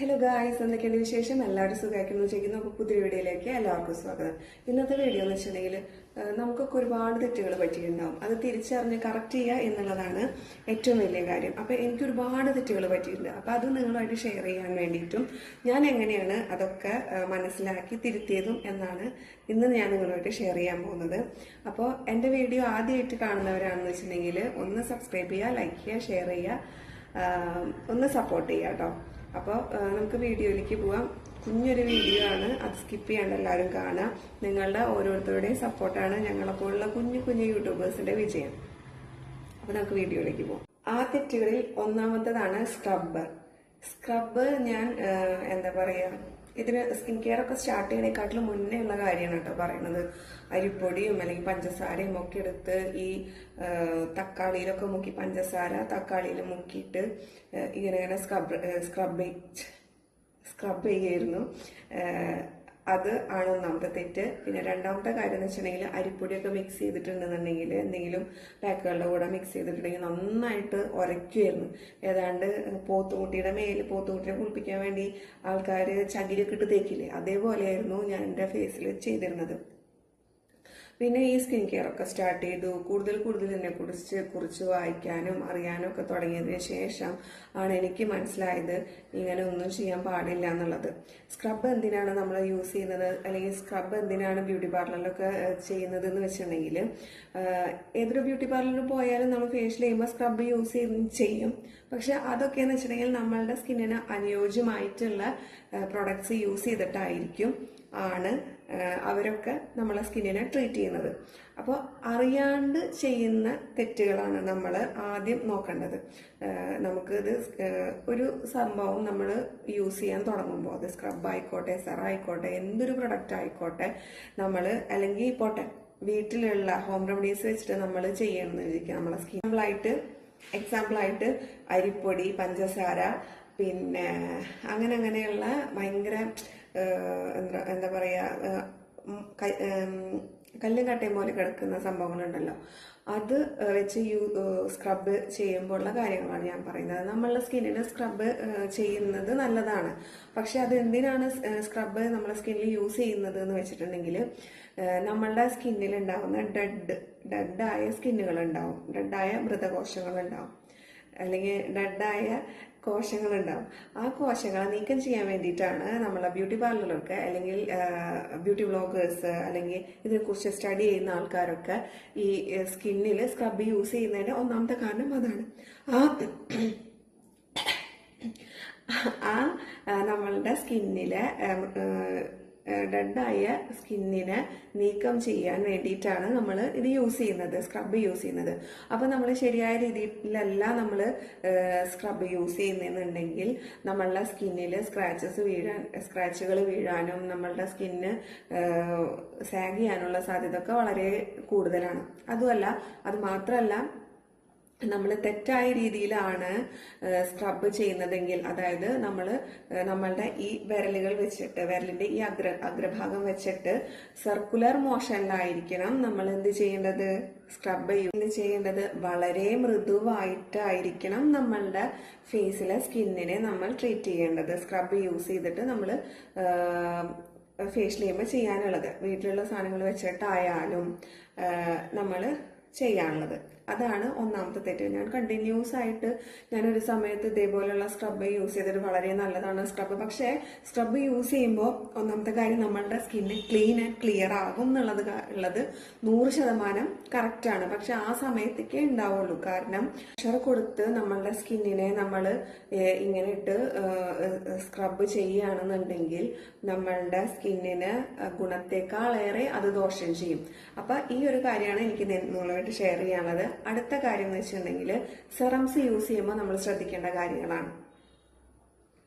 Hello guys, എന്തൊക്കെയാണ് വിശേഷം? എല്ലാവരും സുഖമായിരിക്കുന്നു വിചാരിക്കുന്നു. അപ്പോൾ പുതിയ വീഡിയോയിലേക്ക് എല്ലാവർക്കും സ്വാഗതം. ഇന്നത്തെ വീഡിയോ എന്ന് വെച്ചിട്ടുണ്ടെങ്കിൽ നമുക്കൊക്കെ ഒരുപാട് തെറ്റുകൾ പറ്റിയിട്ടുണ്ടാവും. അത് തിരിച്ചറിഞ്ഞ് കറക്റ്റ് ചെയ്യുക എന്നുള്ളതാണ് ഏറ്റവും വലിയ കാര്യം. അപ്പോൾ എനിക്ക് ഒരുപാട് തെറ്റുകൾ പറ്റിയിട്ടുണ്ട്. അപ്പോൾ അത് നിങ്ങളുമായിട്ട് ഷെയർ ചെയ്യാൻ വേണ്ടിയിട്ടും ഞാൻ എങ്ങനെയാണ് അതൊക്കെ മനസ്സിലാക്കി തിരുത്തിയതും എന്നാണ് ഇന്ന് ഞാൻ നിങ്ങളുമായിട്ട് ഷെയർ ചെയ്യാൻ പോകുന്നത്. അപ്പോൾ എൻ്റെ വീഡിയോ ആദ്യമായിട്ട് കാണുന്നവരാണെന്ന് വെച്ചിട്ടുണ്ടെങ്കിൽ ഒന്ന് സബ്സ്ക്രൈബ് ചെയ്യുക, ലൈക്ക് ചെയ്യുക, ഷെയർ ചെയ്യുക, ഒന്ന് സപ്പോർട്ട് ചെയ്യുക കേട്ടോ. അപ്പോൾ നമുക്ക് വീഡിയോയിലേക്ക് പോവാം. കുഞ്ഞൊരു വീഡിയോ ആണ്, അത് സ്കിപ്പ് ചെയ്യാണ്ട് എല്ലാവരും കാണാം. നിങ്ങളുടെ ഓരോരുത്തരുടെയും സപ്പോർട്ടാണ് ഞങ്ങളെപ്പോലുള്ള കുഞ്ഞു കുഞ്ഞു യൂട്യൂബേഴ്സിന്റെ വിജയം. അപ്പോൾ നമുക്ക് വീഡിയോയിലേക്ക് പോവാം. ആ തെറ്റുകളിൽ ഒന്നാമത്തേതാണ് സ്ക്രബ് ഞാൻ എന്താ പറയാ, ഇതിന് സ്കിൻ കെയർ ഒക്കെ സ്റ്റാർട്ട് ചെയ്യണേക്കാട്ടിലും മുന്നേ ഉള്ള കാര്യമാണ് കേട്ടോ പറയുന്നത്. അരിപ്പൊടിയും അല്ലെങ്കിൽ പഞ്ചസാരയും ഒക്കെ എടുത്ത് ഈ തക്കാളിയിലൊക്കെ മുക്കി, പഞ്ചസാര തക്കാളിയിൽ മുക്കിയിട്ട് ഇങ്ങനെ സ്ക്രബ് ചെയ്യായിരുന്നു. അത് ആണ് ഒന്നാമത്തെ തെറ്റ്. പിന്നെ രണ്ടാമത്തെ കാര്യം എന്ന് വെച്ചിട്ടുണ്ടെങ്കിൽ അരിപ്പൊടിയൊക്കെ മിക്സ് ചെയ്തിട്ടുണ്ടെന്നുണ്ടെങ്കിൽ, എന്തെങ്കിലും പാക്കുകളുടെ കൂടെ മിക്സ് ചെയ്തിട്ടുണ്ടെങ്കിൽ നന്നായിട്ട് ഉരയ്ക്കുമായിരുന്നു. ഏതാണ്ട് പോത്തുകുട്ടിയെ കുളിപ്പിക്കാൻ വേണ്ടി ആൾക്കാർ ചകിരിയൊക്കെ ഇട്ട് തേക്കില്ലേ, അതേപോലെയായിരുന്നു ഞാൻ എൻ്റെ ഫേസിൽ ചെയ്തിരുന്നത്. പിന്നെ ഈ സ്കിൻ കെയർ ഒക്കെ സ്റ്റാർട്ട് ചെയ്തു. കൂടുതൽ എന്നെ കുറിച്ച് വായിക്കാനും അറിയാനും ഒക്കെ തുടങ്ങിയതിന് ശേഷം ആണ് എനിക്ക് മനസ്സിലായത് ഇങ്ങനെ ഒന്നും ചെയ്യാൻ പാടില്ല എന്നുള്ളത്. സ്ക്രബ് എന്തിനാണ് നമ്മൾ യൂസ് ചെയ്യുന്നത്, അല്ലെങ്കിൽ സ്ക്രബ് എന്തിനാണ് ബ്യൂട്ടി പാർലറിലൊക്കെ ചെയ്യുന്നത് എന്ന് വെച്ചിട്ടുണ്ടെങ്കിൽ, ഏതൊരു ബ്യൂട്ടി പാർലറിൽ പോയാലും നമ്മൾ ഫേഷ്യൽ ചെയ്യുമ്പോൾ സ്ക്രബ് യൂസ് ചെയ്യും. പക്ഷെ അതൊക്കെ എന്ന് വെച്ചിട്ടുണ്ടെങ്കിൽ നമ്മളുടെ സ്കിന്നിന് അനുയോജ്യമായിട്ടുള്ള പ്രൊഡക്ട്സ് യൂസ് ചെയ്തിട്ടായിരിക്കും അവരൊക്കെ നമ്മളെ സ്കിന്നിനെ ട്രീറ്റ് ചെയ്യുന്നത്. അപ്പോൾ അറിയാണ്ട് ചെയ്യുന്ന തെറ്റുകളാണ് നമ്മൾ ആദ്യം നോക്കേണ്ടത്. നമുക്കിത് ഒരു സംഭവം നമ്മൾ യൂസ് ചെയ്യാൻ തുടങ്ങുമ്പോൾ, അത് സ്ക്രബ് ആയിക്കോട്ടെ, ആയിക്കോട്ടെ, എന്തൊരു പ്രൊഡക്റ്റ് ആയിക്കോട്ടെ, നമ്മൾ അല്ലെങ്കിൽ പോട്ടെ വീട്ടിലുള്ള ഹോം റെമഡീസ് വെച്ചിട്ട് നമ്മൾ ചെയ്യണമെന്ന് വിചാരിക്കുക. നമ്മളെ സ്കിൻ എക്സാമ്പിളായിട്ട് അരിപ്പൊടി, പഞ്ചസാര, പിന്നെ അങ്ങനെയുള്ള ഭയങ്കര എന്താ പറയാ, കല്ലും കട്ടയും പോലെ കിടക്കുന്ന സംഭവങ്ങളുണ്ടല്ലോ, അത് വെച്ച് സ്ക്രബ് ചെയ്യുമ്പോഴുള്ള കാര്യങ്ങളാണ് ഞാൻ പറയുന്നത്. നമ്മളുടെ സ്കിന്നിന് സ്ക്രബ് ചെയ്യുന്നത് നല്ലതാണ്. പക്ഷെ അത് എന്തിനാണ് സ്ക്രബ് നമ്മളെ സ്കിന്നിൽ യൂസ് ചെയ്യുന്നത് എന്ന് വെച്ചിട്ടുണ്ടെങ്കിൽ, നമ്മളുടെ സ്കിന്നിൽ ഉണ്ടാവുന്ന ഡെഡായ സ്കിന്നുകൾ ഉണ്ടാവും, ഡെഡായ മൃതകോശങ്ങൾ ഉണ്ടാവും, അല്ലെങ്കിൽ ഡെഡായ കോശങ്ങളുണ്ടാവും. ആ കോശങ്ങളെ നീക്കം ചെയ്യാൻ വേണ്ടിയിട്ടാണ് നമ്മളെ ബ്യൂട്ടി പാർലറൊക്കെ, അല്ലെങ്കിൽ ബ്യൂട്ടി വ്ളോഗേഴ്സ്, അല്ലെങ്കിൽ ഇതിനെക്കുറിച്ച് സ്റ്റഡി ചെയ്യുന്ന ആൾക്കാരൊക്കെ ഈ സ്കിന്നിൽ സ്ക്രബ് യൂസ് ചെയ്യുന്നതിന്റെ ഒന്നാമത്തെ കാരണം അതാണ്. നമ്മളുടെ സ്കിന്നിലെ ഡെഡായ സ്കിന്നിനെ നീക്കം ചെയ്യാൻ വേണ്ടിയിട്ടാണ് നമ്മൾ ഇത് യൂസ് ചെയ്യുന്നത്, സ്ക്രബ് യൂസ് ചെയ്യുന്നത്. അപ്പൊ നമ്മൾ ശരിയായ രീതിയിലല്ല നമ്മൾ സ്ക്രബ് യൂസ് ചെയ്യുന്നുണ്ടെങ്കിൽ നമ്മളുടെ സ്കിന്നിൽ സ്ക്രാച്ചുകൾ വീഴാനും നമ്മളുടെ സ്കിന്ന് സാഗ് ചെയ്യാനുള്ള സാധ്യത ഒക്കെ വളരെ കൂടുതലാണ്. അത് മാത്രമല്ല, നമ്മൾ തെറ്റായ രീതിയിലാണ് സ്ക്രബ് ചെയ്യുന്നതെങ്കിൽ, അതായത് നമ്മളുടെ ഈ വിരലുകൾ വെച്ചിട്ട്, വിരലിന്റെ ഈ അഗ്രഭാഗം വെച്ചിട്ട് സർക്കുലർ മോഷനിലായിരിക്കണം നമ്മൾ എന്ത് ചെയ്യേണ്ടത്, സ്ക്രബ് ചെയ്യേണ്ടത്. വളരെ മൃദുവായിട്ടായിരിക്കണം നമ്മളുടെ ഫേസിലെ സ്കിന്നിനെ നമ്മൾ ട്രീറ്റ് ചെയ്യേണ്ടത്. സ്ക്രബ് യൂസ് ചെയ്തിട്ട് നമ്മൾ ഫേഷ്യൽ ചെയ്യുമ്പോൾ ചെയ്യാനുള്ളത്, വീട്ടിലുള്ള സാധനങ്ങൾ വെച്ചിട്ടായാലും നമ്മൾ ചെയ്യാനുള്ളത്. അതാണ് ഒന്നാമത്തെ തെറ്റ്. ഞാൻ കണ്ടിന്യൂസ് ആയിട്ട് ഞാനൊരു സമയത്ത് ഇതേപോലെയുള്ള സ്ക്രബ് യൂസ് ചെയ്തിട്ട് വളരെ നല്ലതാണ് സ്ക്രബ്. പക്ഷേ സ്ക്രബ് യൂസ് ചെയ്യുമ്പോൾ ഒന്നാമത്തെ കാര്യം, നമ്മളുടെ സ്കിന്ന് ക്ലീൻ ആൻഡ് ക്ലിയർ ആകും എന്നുള്ളത് 100% കറക്റ്റാണ്. പക്ഷെ ആ സമയത്തേക്കേ ഉണ്ടാവുള്ളൂ. കാരണം പ്രഷർ കൊടുത്ത് നമ്മളുടെ സ്കിന്നിനെ നമ്മൾ ഇങ്ങനെ ഇട്ട് സ്ക്രബ് ചെയ്യുകയാണെന്നുണ്ടെങ്കിൽ നമ്മളുടെ സ്കിന്നിന് ഗുണത്തെക്കാളേറെ അത് ദോഷം ചെയ്യും. അപ്പൊ ഈ ഒരു കാര്യമാണ് എനിക്ക് നിങ്ങളുമായിട്ട് ഷെയർ ചെയ്യാനുള്ളത്. അടുത്ത കാര്യം എന്ന് വെച്ചിട്ടുണ്ടെങ്കിൽ, സെറംസ് യൂസ് ചെയ്യുമ്പോൾ നമ്മൾ ശ്രദ്ധിക്കേണ്ട കാര്യങ്ങളാണ്.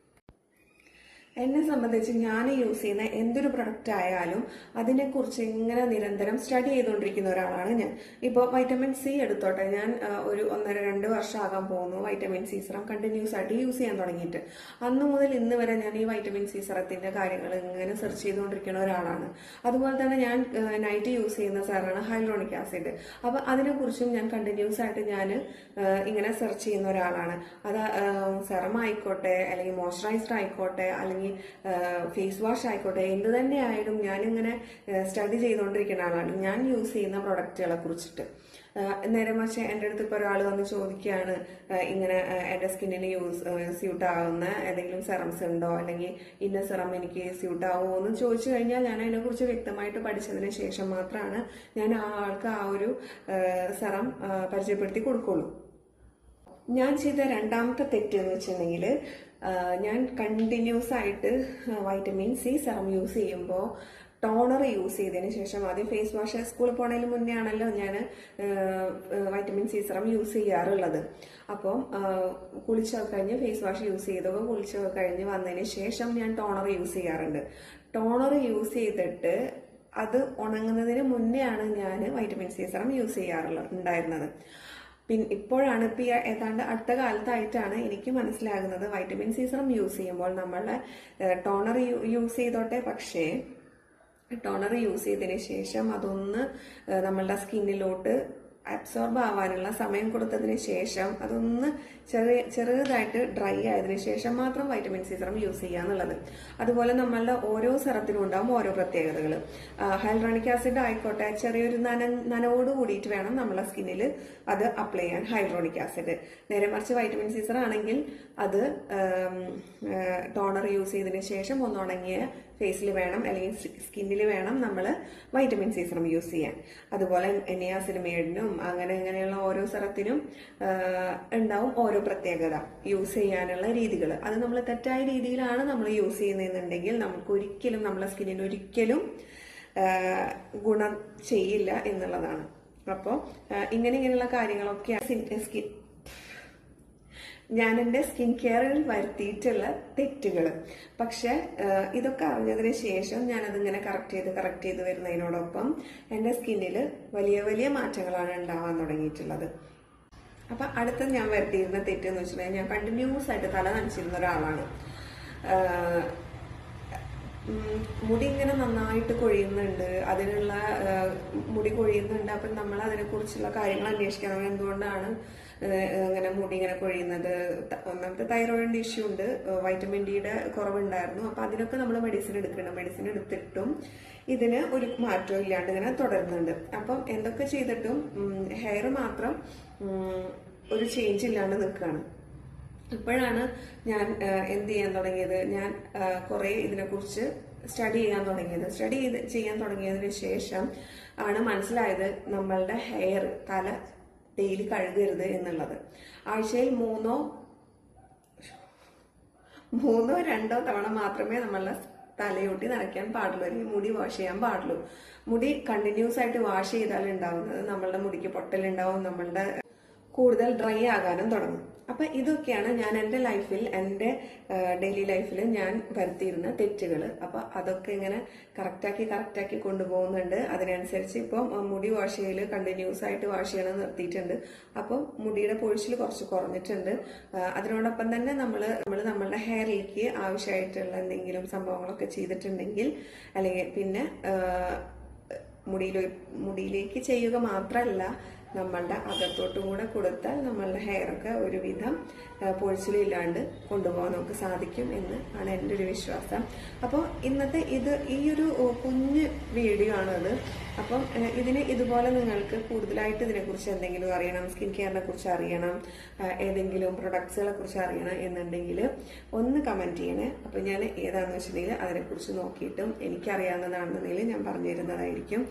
എന്നെ സംബന്ധിച്ച് ഞാൻ യൂസ് ചെയ്യുന്ന എന്തൊരു പ്രൊഡക്റ്റ് ആയാലും അതിനെക്കുറിച്ച് ഇങ്ങനെ നിരന്തരം സ്റ്റഡി ചെയ്തുകൊണ്ടിരിക്കുന്ന ഒരാളാണ് ഞാൻ. ഇപ്പോൾ വൈറ്റമിൻ സി എടുത്തോട്ടെ, ഞാൻ ഒരു 1.5-2 വർഷം ആകാൻ പോകുന്നു വൈറ്റമിൻ സി സിറം കണ്ടിന്യൂസ് ആയിട്ട് യൂസ് ചെയ്യാൻ തുടങ്ങിയിട്ട്. അന്ന് മുതൽ ഇന്ന് വരെ ഞാൻ ഈ വൈറ്റമിൻ സി സിറത്തിന്റെ കാര്യങ്ങൾ ഇങ്ങനെ സെർച്ച് ചെയ്തുകൊണ്ടിരിക്കുന്ന ഒരാളാണ്. അതുപോലെ തന്നെ ഞാൻ നൈറ്റ് യൂസ് ചെയ്യുന്ന സെറാണ് ഹൈലൂറോണിക് ആസിഡ്. അപ്പൊ അതിനെക്കുറിച്ചും ഞാൻ കണ്ടിന്യൂസ് ആയിട്ട് ഞാൻ ഇങ്ങനെ സെർച്ച് ചെയ്യുന്ന ഒരാളാണ്. അത് സെറം ആയിക്കോട്ടെ, അല്ലെങ്കിൽ മോയ്സ്ചറൈസർ ആയിക്കോട്ടെ, അല്ലെങ്കിൽ ഫേസ് വാഷ് ആയിക്കോട്ടെ, എന്ത് തന്നെ ആയാലും ഞാനിങ്ങനെ സ്റ്റഡി ചെയ്തുകൊണ്ടിരിക്കുന്ന ആളാണ് ഞാൻ യൂസ് ചെയ്യുന്ന പ്രൊഡക്റ്റുകളെ കുറിച്ചിട്ട്. നേരെ മറിച്ച് എൻ്റെ അടുത്ത് ഇപ്പോൾ ഒരാൾ വന്ന് ചോദിക്കുകയാണ്, ഇങ്ങനെ എൻ്റെ സ്കിന്നിന് സ്യൂട്ട് ആവുന്ന ഏതെങ്കിലും സെറംസ് ഉണ്ടോ, അല്ലെങ്കിൽ ഇന്ന സെറം എനിക്ക് സ്യൂട്ട് ആവുമോ എന്ന് ചോദിച്ചു കഴിഞ്ഞാൽ ഞാൻ അതിനെക്കുറിച്ച് വ്യക്തമായിട്ട് പഠിച്ചതിന് ശേഷം മാത്രമാണ് ഞാൻ ആ ആൾക്ക് ആ ഒരു സെറം പരിചയപ്പെടുത്തി കൊടുക്കുള്ളൂ. ഞാൻ ചെയ്ത രണ്ടാമത്തെ തെറ്റ് എന്ന് വെച്ചിട്ടുണ്ടെങ്കിൽ, ഞാൻ കണ്ടിന്യൂസ് ആയിട്ട് വൈറ്റമിൻ സി സെറം യൂസ് ചെയ്യുമ്പോൾ ടോണർ യൂസ് ചെയ്തതിന് ശേഷം, ആദ്യം ഫേസ് വാഷ് സ്കൂളിൽ പോണതിന് മുന്നേ ആണല്ലോ ഞാൻ വൈറ്റമിൻ സി സെറം യൂസ് ചെയ്യാറുള്ളത്. അപ്പം കുളിച്ചൊക്കെ കഴിഞ്ഞ് ഫേസ് വാഷ് യൂസ് ചെയ്തപ്പോൾ കുളിച്ചൊക്കെ കഴിഞ്ഞ് വന്നതിന് ശേഷം ഞാൻ ടോണർ യൂസ് ചെയ്യാറുണ്ട്. ടോണർ യൂസ് ചെയ്തിട്ട് അത് ഉണങ്ങുന്നതിന് മുന്നേ ആണ് ഞാൻ വൈറ്റമിൻ സി സെറം യൂസ് ചെയ്യാറുണ്ടായിരുന്നത്. ഇപ്പോഴാണ് ഇപ്പം ഏതാണ്ട് അടുത്ത കാലത്തായിട്ടാണ് എനിക്ക് മനസ്സിലാകുന്നത് വൈറ്റമിൻ സി സിറം യൂസ് ചെയ്യുമ്പോൾ നമ്മളുടെ ടോണർ യൂസ് ചെയ്തോട്ടെ, പക്ഷേ ടോണർ യൂസ് ചെയ്തതിന് ശേഷം അതൊന്ന് നമ്മളുടെ സ്കിന്നിലോട്ട് അബ്സോർബ് ആവാനുള്ള സമയം കൊടുത്തതിന് ശേഷം അതൊന്ന് ചെറുതായിട്ട് ഡ്രൈ ആയതിനു ശേഷം മാത്രം വൈറ്റമിൻ സി സിറം യൂസ് ചെയ്യാന്നുള്ളത്. അതുപോലെ നമ്മളുടെ ഓരോ സെറത്തിനും ഉണ്ടാവും ഓരോ പ്രത്യേകതകൾ. ഹൈലൂറോണിക് ആസിഡ് ആയിക്കോട്ടെ, ചെറിയൊരു നനവോട് കൂടിയിട്ട് വേണം നമ്മളെ സ്കിന്നിൽ അത് അപ്ലൈ ചെയ്യാൻ ഹൈലൂറോണിക് ആസിഡ്. നേരെ മറിച്ച് വൈറ്റമിൻ സി സിറം ആണെങ്കിൽ അത് ടോണർ യൂസ് ചെയ്തതിന് ശേഷം ഒന്ന് ഉണങ്ങിയ ഫേസിൽ വേണം, അല്ലെങ്കിൽ സ്കിന്നിൽ വേണം നമ്മൾ വൈറ്റമിൻ സി സിറം യൂസ് ചെയ്യാൻ. അതുപോലെ നിയാസിനമൈഡിനും അങ്ങനെയുള്ള ഓരോ സെറത്തിനും ഉണ്ടാവും ഓരോ പ്രത്യേകത, യൂസ് ചെയ്യാനുള്ള രീതികൾ. അത് നമ്മൾ തെറ്റായ രീതിയിലാണ് നമ്മൾ യൂസ് ചെയ്യുന്നതെന്നുണ്ടെങ്കിൽ നമുക്ക് ഒരിക്കലും നമ്മളെ സ്കിന്നിന് ഒരിക്കലും ഗുണം ചെയ്യില്ല എന്നുള്ളതാണ്. അപ്പോൾ ഇങ്ങനെയുള്ള കാര്യങ്ങളൊക്കെ ഞാൻ എൻ്റെ സ്കിൻ കെയറിൽ വരുത്തിയിട്ടുള്ള തെറ്റുകൾ. പക്ഷെ ഇതൊക്കെ അറിഞ്ഞതിന് ശേഷം ഞാനതിങ്ങനെ കറക്റ്റ് ചെയ്ത് വരുന്നതിനോടൊപ്പം എൻ്റെ സ്കിന്നിൽ വലിയ വലിയ മാറ്റങ്ങളാണ് ഉണ്ടാവാൻ തുടങ്ങിയിട്ടുള്ളത്. അപ്പൊ അടുത്ത ഞാൻ വരുത്തിയിരുന്ന തെറ്റെന്ന് വെച്ചിട്ടുണ്ടെങ്കിൽ, ഞാൻ കണ്ടിന്യൂസ് ആയിട്ട് തല നനച്ചിരുന്ന ഒരാളാണ്. മുടി ഇങ്ങനെ നന്നായിട്ട് കൊഴിയുന്നുണ്ട്, അതിനുള്ള മുടി കൊഴിയുന്നുണ്ട്. അപ്പം നമ്മൾ അതിനെക്കുറിച്ചുള്ള കാര്യങ്ങൾ അന്വേഷിക്കണം. എന്തുകൊണ്ടാണ് ഇങ്ങനെ മുടി ഇങ്ങനെ കൊഴിയുന്നത്? ഒന്നാമത്തെ തൈറോയിഡിന്റെ ഇഷ്യൂ ഉണ്ട്, വൈറ്റമിൻ ഡിയുടെ കുറവുണ്ടായിരുന്നു. അപ്പം അതിനൊക്കെ നമ്മൾ മെഡിസിൻ എടുക്കണം. മെഡിസിൻ എടുത്തിട്ടും ഇതിന് ഒരു മാറ്റവും ഇല്ലാണ്ട് ഇങ്ങനെ തുടരുന്നുണ്ട്. അപ്പം എന്തൊക്കെ ചെയ്തിട്ടും ഹെയർ മാത്രം ഒരു ചേഞ്ച് ഇല്ലാണ്ട് നിൽക്കുകയാണ്. ഇപ്പോഴാണ് ഞാൻ എന്ത് ചെയ്യാൻ തുടങ്ങിയത്, ഞാൻ കുറെ ഇതിനെക്കുറിച്ച് സ്റ്റഡി ചെയ്യാൻ തുടങ്ങിയതിന് ശേഷം ആണ് മനസ്സിലായത് നമ്മളുടെ ഹെയർ, തല ഡെയിലി കഴുകരുത് എന്നുള്ളത്. ആഴ്ചയിൽ മൂന്നോ 2 തവണ മാത്രമേ നമ്മളുടെ തലയൊട്ടി നനയ്ക്കാൻ പാടുള്ളൂ, അല്ലെങ്കിൽ മുടി വാഷ് ചെയ്യാൻ പാടുള്ളൂ. മുടി കണ്ടിന്യൂസ് ആയിട്ട് വാഷ് ചെയ്താൽ ഉണ്ടാവുന്നത് നമ്മളുടെ മുടിക്ക് പൊട്ടലുണ്ടാവും, നമ്മളുടെ കൂടുതൽ ഡ്രൈ ആകാനും തുടങ്ങും. അപ്പൊ ഇതൊക്കെയാണ് ഞാൻ എൻ്റെ ലൈഫിൽ, എൻ്റെ ഡെയിലി ലൈഫിൽ ഞാൻ വരുത്തിയിരുന്ന തെറ്റുകൾ. അപ്പൊ അതൊക്കെ ഇങ്ങനെ കറക്റ്റാക്കി കൊണ്ടുപോകുന്നുണ്ട്. അതിനനുസരിച്ച് ഇപ്പം മുടി വാഷ് ചെയ്യല് കണ്ടിന്യൂസ് ആയിട്ട് വാഷ് ചെയ്യണം നിർത്തിയിട്ടുണ്ട്. അപ്പം മുടിയുടെ പൊഴിച്ചിൽ കുറച്ച് കുറഞ്ഞിട്ടുണ്ട്. അതിനോടൊപ്പം തന്നെ നമ്മളുടെ ഹെയറിലേക്ക് ആവശ്യമായിട്ടുള്ള എന്തെങ്കിലും സംഭവങ്ങളൊക്കെ ചെയ്തിട്ടുണ്ടെങ്കിൽ, അല്ലെങ്കിൽ പിന്നെ മുടിയിലേക്ക് ചെയ്യുക മാത്രമല്ല, നമ്മളുടെ അകത്തോട്ടും കൂടെ കൊടുത്താൽ നമ്മളുടെ ഹെയറൊക്കെ ഒരുവിധം പൊഴിച്ചിലില്ലാണ്ട് കൊണ്ടുപോകാൻ നമുക്ക് സാധിക്കും എന്ന് ആണ് എൻ്റെ ഒരു വിശ്വാസം. അപ്പോൾ ഇന്നത്തെ ഈ ഒരു കുഞ്ഞ് വീഡിയോ ആണത്. അപ്പം ഇതുപോലെ നിങ്ങൾക്ക് കൂടുതലായിട്ട് ഇതിനെക്കുറിച്ച് എന്തെങ്കിലും അറിയണം, സ്കിൻ കെയറിനെ കുറിച്ച് അറിയണം, ഏതെങ്കിലും പ്രൊഡക്ട്സുകളെ കുറിച്ച് അറിയണം എന്നുണ്ടെങ്കിൽ ഒന്ന് കമൻറ്റ് ചെയ്യണേ. അപ്പം ഞാൻ ഏതാണെന്ന് വെച്ചിട്ടുണ്ടെങ്കിൽ അതിനെക്കുറിച്ച് നോക്കിയിട്ടും എനിക്കറിയാവുന്നതാണെന്നുണ്ടെങ്കിൽ ഞാൻ പറഞ്ഞു തരുന്നതായിരിക്കും.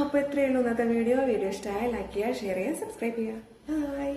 അപ്പോൾ ഇത്രയേ ഉള്ളൂ ഇന്നത്തെ വീഡിയോ. ഇഷ്ടമായ ലൈക്ക് ചെയ്യുക, ഷെയർ ചെയ്യുക, സബ്സ്ക്രൈബ് ചെയ്യുക. ബൈ.